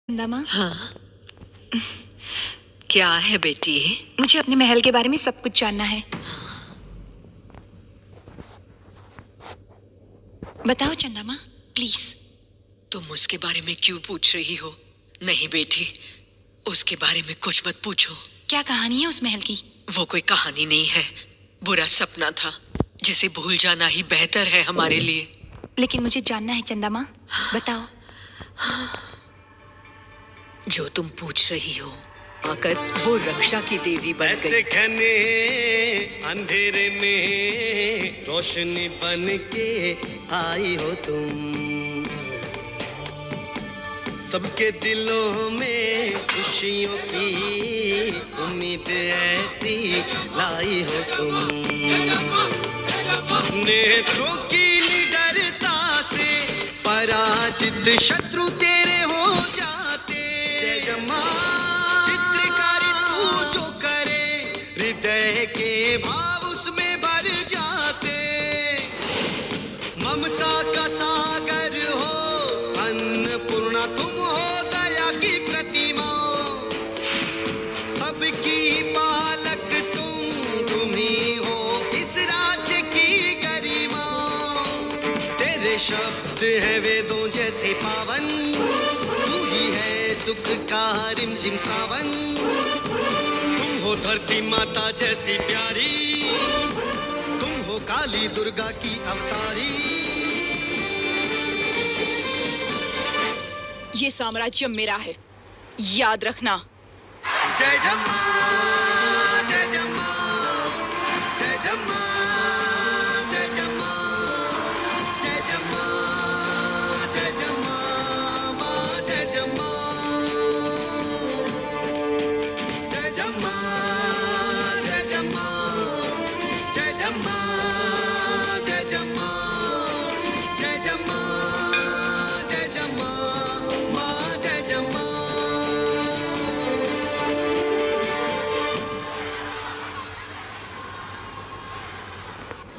दमा, हाँ, क्या है बेटी? मुझे अपने महल के बारे में सब कुछ जानना है। बताओ चंदा माँ, प्लीज। तुम उसके बारे में क्यों पूछ रही हो? नहीं बेटी, उसके बारे में कुछ मत पूछो। क्या कहानी है उस महल की? वो कोई कहानी नहीं है, बुरा सपना था जिसे भूल जाना ही बेहतर है हमारे लिए। लेकिन मुझे जानना है चंदा माँ, बताओ। जो तुम पूछ रही हो, आकर वो रक्षा की देवी बन ऐसे गई। घने अंधेरे में रोशनी बन के आई हो तुम, सबके दिलों में खुशियों की उम्मीद ऐसी लाई हो तुम। नेत्रों की निडरता से पराजित शत्रु तेरे हो जाते। जय मां, चित्रकारी तू जो करे, हृदय के भाव उसमें भर जाते। ममता का सागर हो अन्नपूर्णा, तुम हो दया की प्रतिमा, सबकी पालक तुम ही हो इस राज्य की गरिमा। तेरे शब्द है वेदों जैसे पावन, तू ही है सुख का रिमझिम सावन। तुम हो धरती माता जैसी प्यारी, तुम हो काली दुर्गा की अवतारी। ये साम्राज्य मेरा है, याद रखना। जय जम्मा, जय जम्मा, जय जम्मा, जय जम्मा, जय जम्मा, जय जम्मा, मां जय जम्मा, जय जम्मा, जय जम्मा, जय जम्मा, जय जम्मा, जय जम्मा, जय जम्मा, मां जय जम्मा।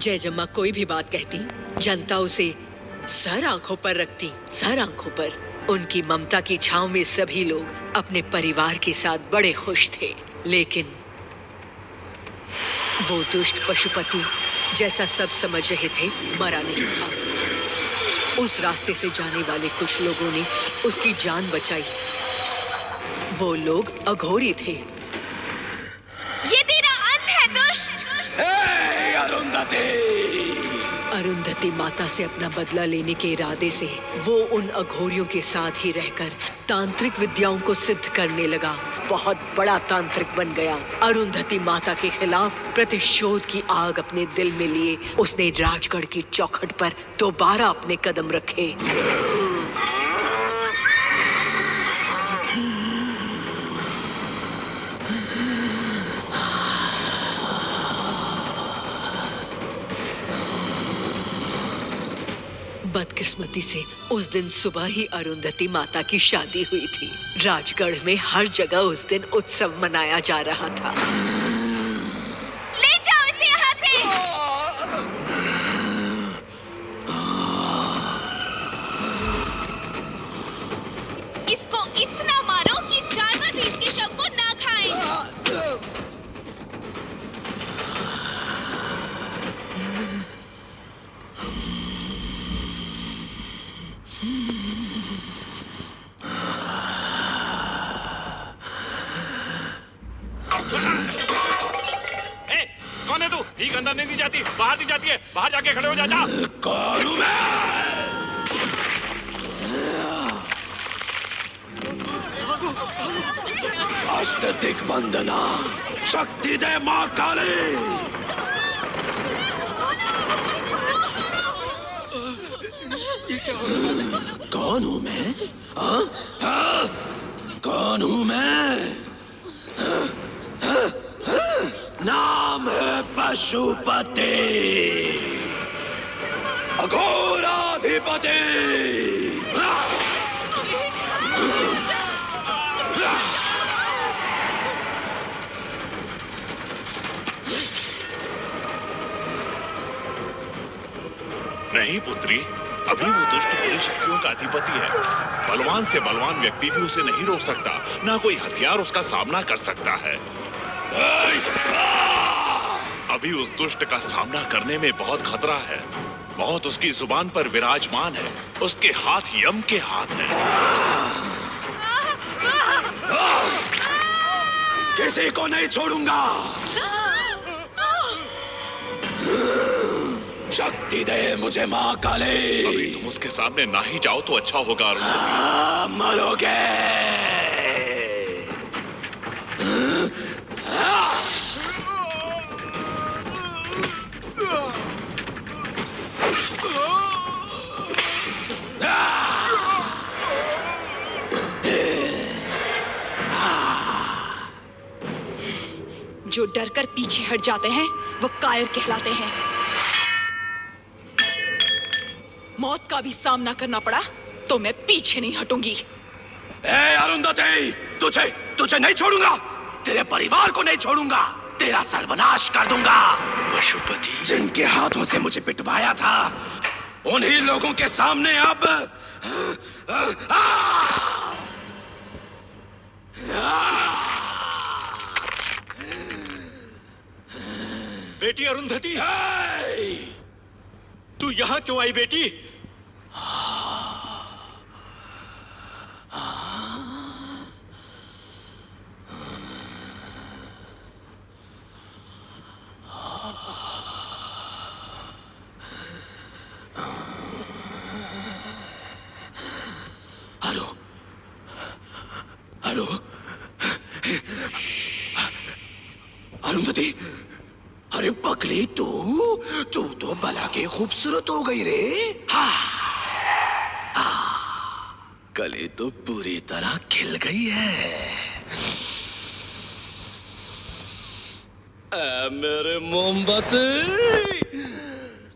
जय जम्मा कोई भी बात कहती, जनता उसे सर आंखों पर रखती, सर आंखों पर। उनकी ममता की छांव में सभी लोग अपने परिवार के साथ बड़े खुश थे। लेकिन वो दुष्ट पशुपति, जैसा सब समझ रहे थे, मरा नहीं था। उस रास्ते से जाने वाले कुछ लोगों ने उसकी जान बचाई। वो लोग अघोरी थे। ये तेरा अंत है दुष्ट। अरुंधति माता से अपना बदला लेने के इरादे से वो उन अघोरियों के साथ ही रहकर तांत्रिक विद्याओं को सिद्ध करने लगा। बहुत बड़ा तांत्रिक बन गया। अरुंधति माता के खिलाफ प्रतिशोध की आग अपने दिल में लिए उसने राजगढ़ की चौखट पर दोबारा अपने कदम रखे। बदकिस्मती से उस दिन सुबह ही अरुंधति माता की शादी हुई थी। राजगढ़ में हर जगह उस दिन उत्सव मनाया जा रहा था। ले जाओ इसे यहाँ से। इसको इतना मारो कि जानवर भी इसके शव को ना खाएं। कौन है तू? भीख अंदर नहीं दी जाती, बाहर दी जाती है। बाहर जाके खड़े हो जा। कौन हूं मैं? अष्ट दिग्वंदना, शक्ति दे मां काली। कौन हूं मैं? हाँ? हाँ? कौन हूं मैं? नाम है पशुपति, अघोराधिपति। नहीं पुत्री, अभी वो दुष्ट बुरी शक्तियों का अधिपति है। बलवान से बलवान व्यक्ति भी उसे नहीं रोक सकता, ना कोई हथियार उसका सामना कर सकता है। अभी उस दुष्ट का सामना करने में बहुत खतरा है। मौत उसकी जुबान पर विराजमान है, उसके हाथ यम के हाथ हैं। किसी को नहीं छोड़ूंगा। शक्ति दे मुझे माँ काली। अभी तुम उसके सामने ना ही जाओ तो अच्छा होगा अरुंधति। मरोगे। जो डरकर पीछे हट जाते हैं वो कायर कहलाते हैं। मौत का भी सामना करना पड़ा तो मैं पीछे नहीं हटूंगी। ए अरुंधति, तुझे नहीं छोड़ूंगा। तेरे परिवार को नहीं छोड़ूंगा। तेरा सर्वनाश कर दूंगा। पशुपति, जिनके हाथों से मुझे पिटवाया था, उन्हीं लोगों के सामने अब बेटी अरुंधति, तू यहाँ क्यों आई बेटी? हेलो, हेलो, अरुंधति, अरे पगली, तू तो भला के खूबसूरत हो गई रे। कली तो पूरी तरह खिल गई है। मेरे मोमबत्ती,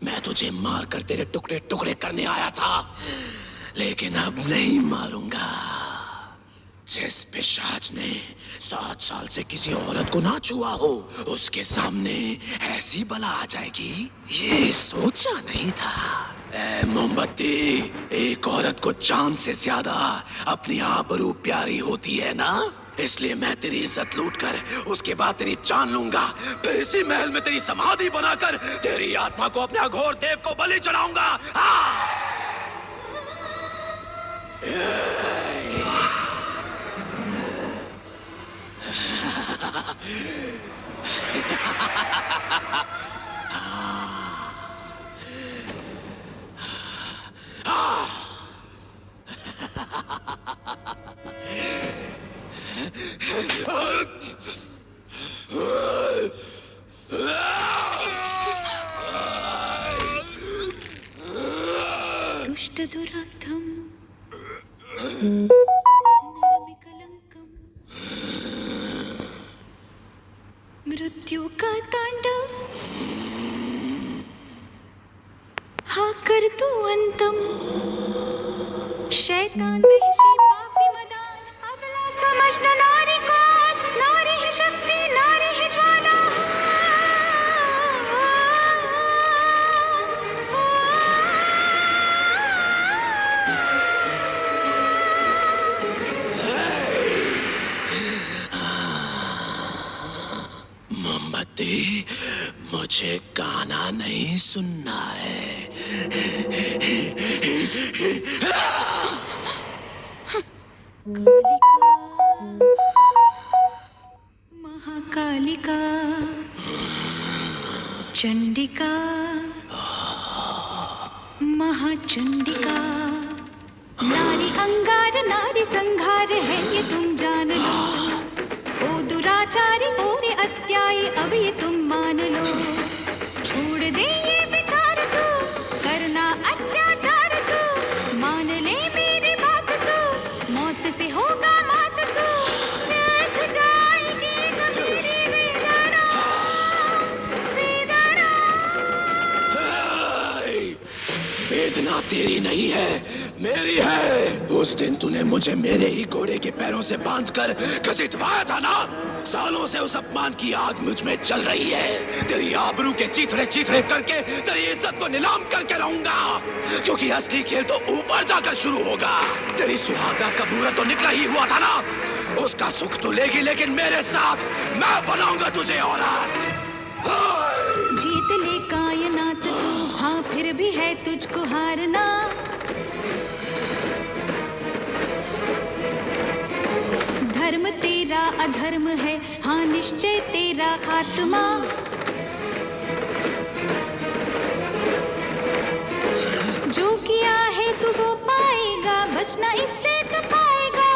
मैं तुझे मारकर तेरे टुकड़े टुकड़े करने आया था, लेकिन अब नहीं मारूंगा। जिस पिशाच ने 7 साल से किसी औरत को ना छुआ हो, उसके सामने ऐसी बला आ जाएगी, ये सोचा नहीं था। ए मोमबत्ती, एक औरत को जान से ज्यादा अपनी आबरू प्यारी होती है ना, इसलिए मैं तेरी इज्जत लूटकर उसके बाद तेरी जान लूंगा। फिर इसी महल में तेरी समाधि बनाकर तेरी आत्मा को अपने अघोर देव को बलि चढ़ाऊंगा। दुष्ट दुरात्म मृत्यु का तांडव, हाँ कर तू अंतम। शैतान वहशी पापी मदान, अबला समझ न नारी को आज। नारी है शक्ति, नारी है ज्वाला। मोमबत्ती, मुझे गाना नहीं सुनना है। महाकालिका, चंडिका, महाचंडिका। नारी अंगार, नारी संघार है ये तुम जान लो। ओ दुराचारी, ओ रे अत्याई, अब ये तुम मान लो। छोड़ दे ये विचार तू, करना अत्याचार तू। मान ले मेरी बात तू, मौत से होगा मात तू। व्यर्थ जाएगी न मेरी वेदना, वेदना। वेदना तेरी नहीं है, मेरी है। उस दिन तूने मुझे मेरे ही घोड़े के पैरों से बांधकर घसीटवाया था ना। सालों से उस अपमान की आग मुझ में जल रही है। तेरी आबरू के चीथड़े चीथड़े करके तेरी इज्जत को नीलाम करके रहूंगा, क्योंकि असली खेल तो ऊपर जाकर शुरू होगा। तेरी सुहागा का मुहूर्त तो निकला ही हुआ था ना। उसका सुख तो लेगी, लेकिन मेरे साथ मैं बनाऊंगा तुझे औरत। जीत ले कायनात तू, हाँ फिर भी है तुझको हारना। धर्म तेरा अधर्म है, हाँ निश्चय तेरा खात्मा। जो किया है तू वो पाएगा, बचना इससे तो पाएगा।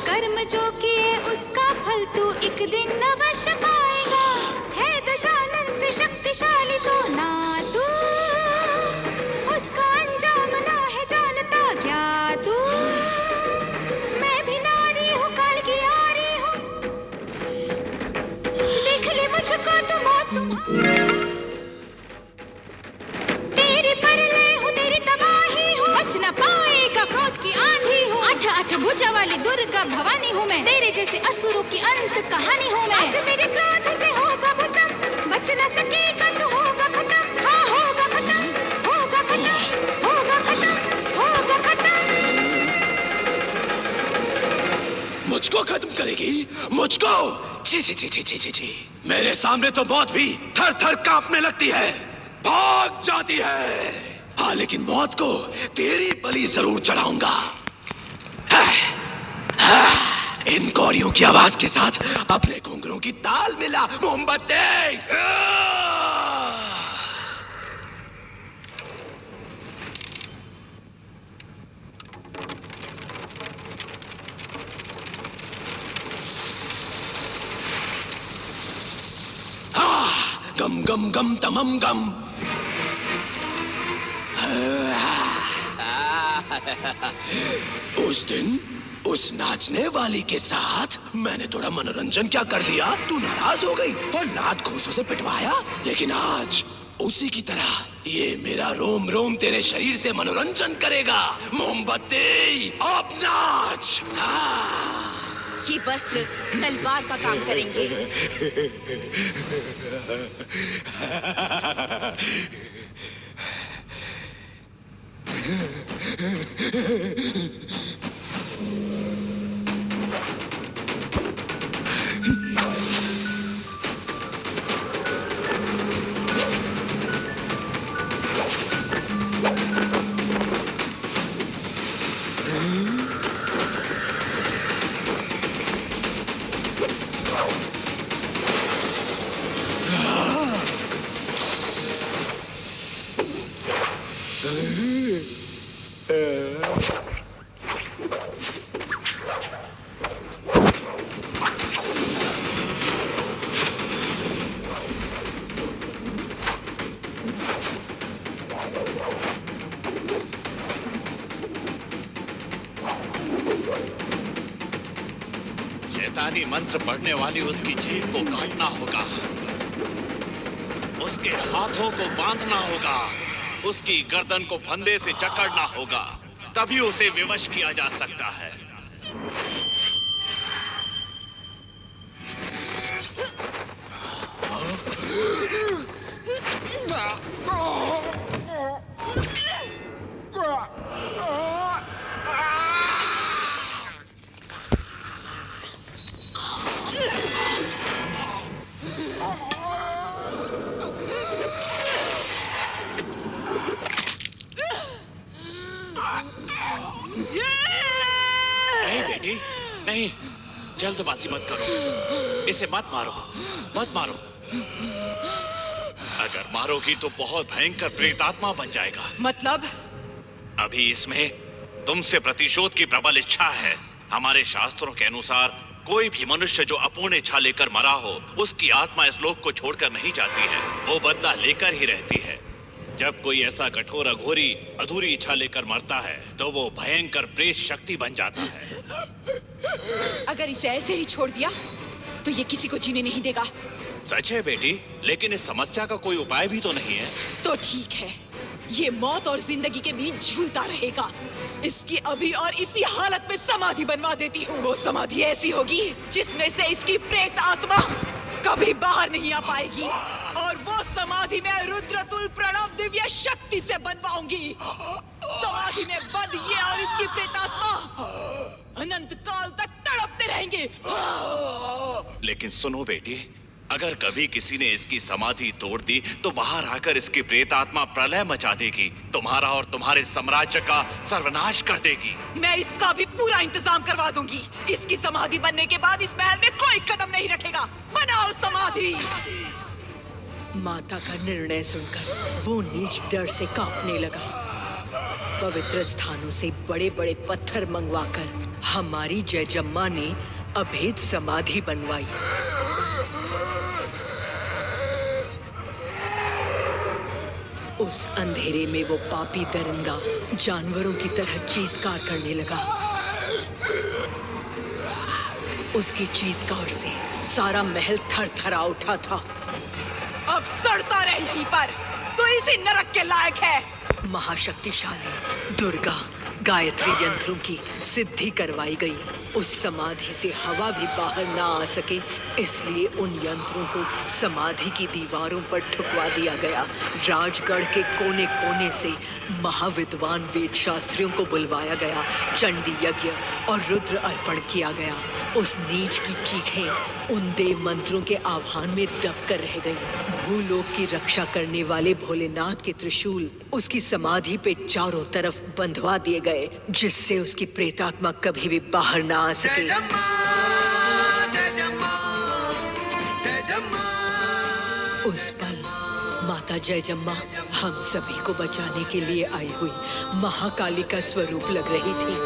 कर्म जो किए उसका फल तू एक दिन अवश्य पाएगा। है दशानन से शक्तिशाली तो ना तू, उसका अंजाम ना है जानता क्या तू। मैं भी नारी हूँ, काल की यारी हूँ, देख ले मुझको तो मौत। तेरे परले हूँ, तेरी तबाही हूँ, बच न पाएगा क्रोध की आंधी हूँ। आठ भुजा वाली दुर्गा भवानी हूँ मैं, तेरे जैसे असुरों की अंत कहानी हूँ मैं। आज मेरे क्रोध से होगा भस्म, बच न सकेगा तो होगा खत्म। हाँ होगा खत्म, होगा खत्म, होगा खत्म, होगा खत्म। मुझको खत्म करेगी? मुझको? छी छी छी छी छी छी छी। मेरे सामने तो मौत भी थर थर कांपने लगती है, भाग जाती है। हाँ, लेकिन मौत को तेरी बलि जरूर चढ़ाऊंगा। इन गौरियों की आवाज के साथ अपने घुंघरों की ताल मिला। मोमबत्ती। गम गम गम तमम गम। उस दिन उस नाचने वाली के साथ मैंने थोड़ा मनोरंजन क्या कर लिया, तू नाराज हो गई और लात घूंसों से पिटवाया। लेकिन आज उसी की तरह ये मेरा रोम रोम तेरे शरीर से मनोरंजन करेगा। मोमबत्ती, अब नाच। ये वस्त्र तलवार का काम करेंगे। शैतानी मंत्र पढ़ने वाली उसकी जीभ को काटना होगा, उसके हाथों को बांधना होगा, उसकी गर्दन को फंदे से जकड़ना होगा, तभी उसे विवश किया जा सकता है। नहीं बेटी, नहीं, जल्दबाजी मत करो, इसे मत मारो, मत मारो। अगर मारोगी तो बहुत भयंकर प्रेतात्मा बन जाएगा। मतलब? अभी इसमें तुमसे प्रतिशोध की प्रबल इच्छा है। हमारे शास्त्रों के अनुसार कोई भी मनुष्य जो अपूर्ण इच्छा लेकर मरा हो, उसकी आत्मा इस लोक को छोड़कर नहीं जाती है, वो बदला लेकर ही रहती है। जब कोई ऐसा कठोर अघोरी अधूरी इच्छा लेकर मरता है तो वो भयंकर प्रेत शक्ति बन जाता है। अगर इसे ऐसे ही छोड़ दिया तो ये किसी को जीने नहीं देगा। सच है बेटी, लेकिन इस समस्या का कोई उपाय भी तो नहीं है। तो ठीक है, ये मौत और जिंदगी के बीच झूलता रहेगा। इसकी अभी और इसी हालत में समाधि बनवा देती हूँ। वो समाधि ऐसी होगी जिसमें से इसकी प्रेत आत्मा कभी बाहर नहीं आ पाएगी, और वो समाधि में रुद्रतुल प्रणव दिव्य शक्ति से बनवाऊंगी। समाधि में बंद ये और इसकी प्रेतात्मा अनंत काल तक तड़पते रहेंगे। लेकिन सुनो बेटी, अगर कभी किसी ने इसकी समाधि तोड़ दी तो बाहर आकर इसकी प्रेत आत्मा प्रलय मचा देगी, तुम्हारा और तुम्हारे साम्राज्य का सर्वनाश कर देगी। मैं इसका भी पूरा इंतजाम करवा दूंगी। इसकी समाधि बनने के बाद इस महल में कोई कदम नहीं रखेगा। बनाओ समाधि। माता का निर्णय सुनकर वो नीच डर से कांपने लगा। पवित्र स्थानों से बड़े बड़े पत्थर मंगवाकर हमारी जयजम्मा ने अभेद समाधि बनवाई। उस अंधेरे में वो पापी दरिंदा जानवरों की तरह चीत्कार करने लगा। उसकी चीत्कार से सारा महल थरथरा उठा था। अब सड़ता रहे यहीं पर, तो इसी नरक के लायक है। महाशक्तिशाली दुर्गा गायत्री यंत्रों की सिद्धि करवाई गई। उस समाधि से हवा भी बाहर ना आ सके, इसलिए उन यंत्रों को समाधि की दीवारों पर ठुकवा दिया गया। राजगढ़ के कोने कोने से महाविद्वान वेद शास्त्रियों को बुलवाया गया। चंडी यज्ञ और रुद्र अर्पण किया गया। उस नीच की चीखें उन देव मंत्रों के आह्वान में दब कर रह गई। भूलोक की रक्षा करने वाले भोलेनाथ के त्रिशूल उसकी समाधि पे चारों तरफ बंधवा दिए गए, जिससे उसकी प्रेतात्मा कभी भी बाहर ना आ सके। उस पल माता जयजम्मा हम सभी को बचाने के लिए आई हुई महाकाली का स्वरूप लग रही थी।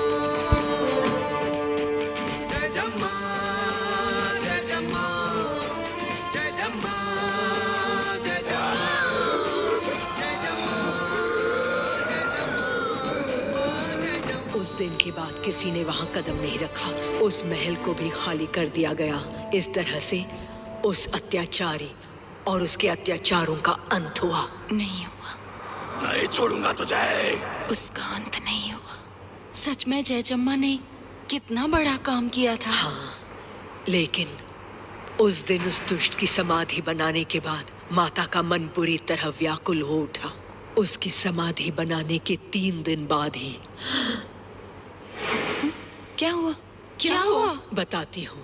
उस दिन के बाद किसी ने वहां कदम नहीं रखा। उस महल को भी खाली कर दिया गया। इस तरह से उस अत्याचारी और उसके अत्याचारों का अंत हुआ। नहीं हुआ। नहीं छोड़ूंगा तुझे। उसका अंत नहीं हुआ। सच में जयजम्मा ने कितना बड़ा काम किया था। हाँ, लेकिन उस दिन उस दुष्ट की समाधि बनाने के बाद माता का मन पूरी तरह व्याकुल हो उठा। उसकी समाधि बनाने के 3 दिन बाद ही क्या हुआ? क्या हुआ? बताती हूँ।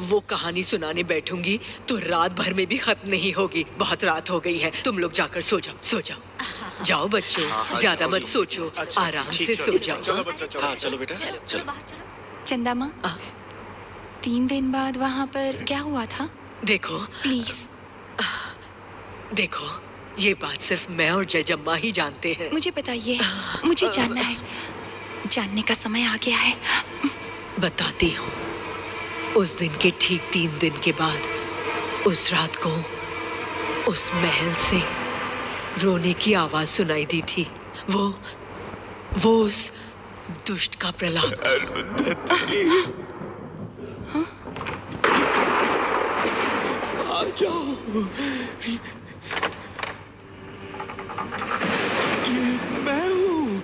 वो कहानी सुनाने बैठूंगी तो रात भर में भी खत्म नहीं होगी। बहुत रात हो गई है, तुम लोग जाकर सो जाओ। सो जाओ। जाओ बच्चों, ज्यादा मत सोचो, आराम से सो जाओ। चलो बच्चा, चलो। हाँ, चलो बेटा, चलो। चंदा माँ, 3 दिन बाद वहाँ पर क्या हुआ था? देखो प्लीज। देखो, ये बात सिर्फ मैं और जयजम्मा ही जानते हैं। मुझे बताइए, मुझे जानना है। जानने का समय आ गया है। बताती हूँ। उस दिन के ठीक 3 दिन के बाद उस रात को उस महल से रोने की आवाज सुनाई दी थी। वो उस दुष्ट का प्रलाप। आ जाओ। ये मैं हूँ,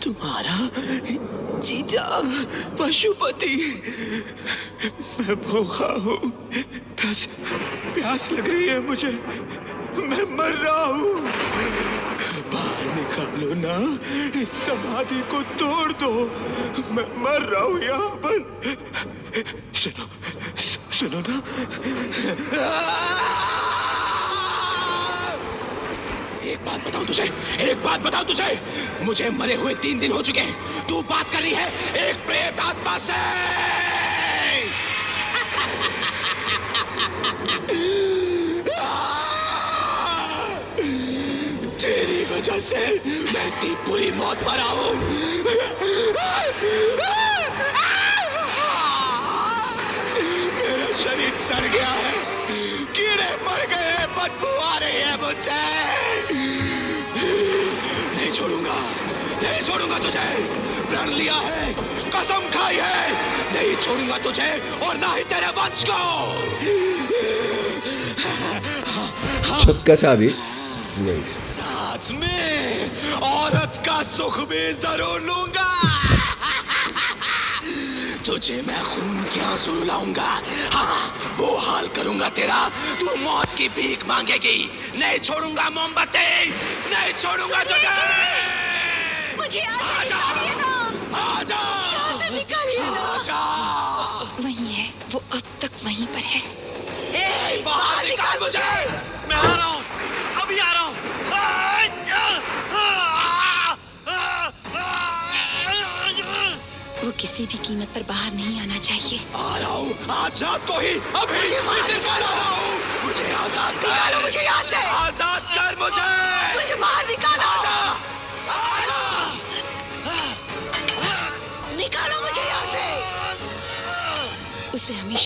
तुम्हारा जीजा पशुपति। मैं भूखा हूँ, प्यास लग रही है मुझे, मैं मर रहा हूँ। बाहर निकालो ना, इस समाधि को तोड़ दो, मैं मर रहा हूँ यहाँ पर। सुनो ना। एक बात बताऊं तुझे, मुझे मरे हुए 3 दिन हो चुके हैं। तू बात कर रही है एक प्रेत आत्मा से। तेरी वजह से मैं इतनी बुरी मौत मरा हूं। मेरा शरीर सड़ गया है, कीड़े मर गए हैं, बदबू आ रही है मुझसे। नहीं छोड़ूंगा तुझे। प्रण लिया है, कसम खाई है, नहीं छोड़ूंगा तुझे और ना ही तेरे वंश को। छत का चाबी साथ में और तेरा सुख भी जरूर लूंगा। तुझे मैं खून के आंसू रुलाऊंगा। हाँ, वो हाल करूंगा तेरा, तू मौत की भीख मांगेगी। नहीं छोड़ूंगा मोमबत्ती, नहीं छोड़ूंगा तुझे। मुझे यहाँ से निकालिए ना। आजा, यहाँ से निकालिए ना। आजा। वही है, वो अब तक वहीं पर है। ए, बाहर निकाल मुझे। मैं आ रहा हूँ, अभी आ रहा हूँ। वो किसी भी कीमत पर बाहर नहीं आना चाहिए। आ रहा हूँ, आज रात को ही, अभी इसे निकाल आ रहा हूँ। मुझे आजाद कर, निकालो मुझे यहाँ से। आजाद कर मुझे। मुझे बाहर निकालो। आजा, आजा। निकालो मुझे यहाँ से। उसे हमेशा